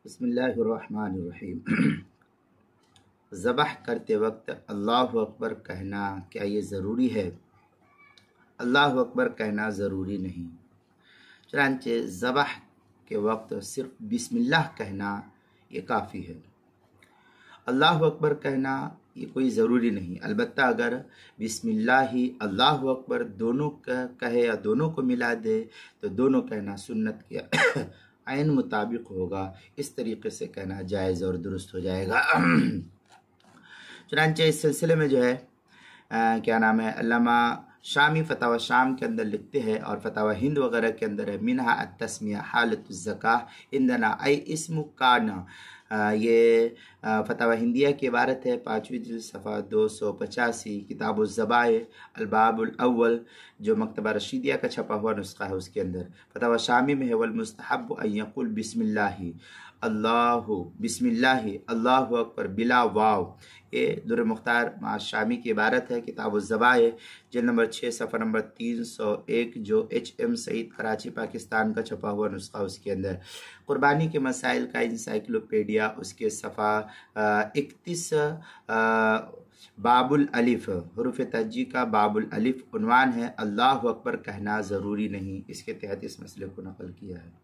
बिस्मिल्लाहिर्रहमानिर्रहीम। ज़बह करते वक्त अल्लाहु अकबर कहना क्या ये ज़रूरी है? अल्लाहु अकबर कहना ज़रूरी नहीं। चनांचे ज़बह के वक्त सिर्फ बिस्मिल्लाह कहना ये काफ़ी है। अल्लाहु अकबर कहना ये कोई ज़रूरी नहीं। अलबत्ता अगर बिस्मिल्लाह ही अल्लाहु अकबर दोनों कहे या दोनों को मिला दे तो दोनों कहना सुन्नत के ऐन मुताबिक होगा। इस तरीके से कहना जायज़ और दुरुस्त हो जाएगा। चुनांचे इस सिलसिले में जो है क्या नाम है, अल्लामा शामी फतावा शाम के अंदर लिखते हैं और फतावा हिंद वगैरह के अंदर है, मिनहा अत्तस्मिया हालतुज़ ज़काह इंदना आई इस्मु काना। ये फतावा हिंदिया की इबारत है, 5वीं जिल्द सफ़ा 285, किताबुल ज़बाए अलबाबुल अव्वल, जो मकतबा रशीदिया का छपा हुआ नुस्खा है उसके अंदर। फतावा शामी में है वल मुस्तहब अन यक़ुल बिस्मिल्लाहि अल्लाहु बिस्मिल्लाहि अल्लाहु अकबर बिला वाव। ये दुर मुख्तार मा शामी की इबारत है, किताब ज़बाए जिल्द नंबर 6 सफ़ा नंबर 301, जो HM सईद कराची पाकिस्तान का छपा हुआ नुस्खा उसके अंदर। कुर्बानी के मसाइल का इंसाइक्लोपीडिया उसके सफ़ा 31 बाबुल अलिफ हुरूफ तज्जी का बाबुल अलिफ उन्वान है, अल्लाहु अकबर कहना ज़रूरी नहीं। इसके तहत इस मसले को नकल किया है।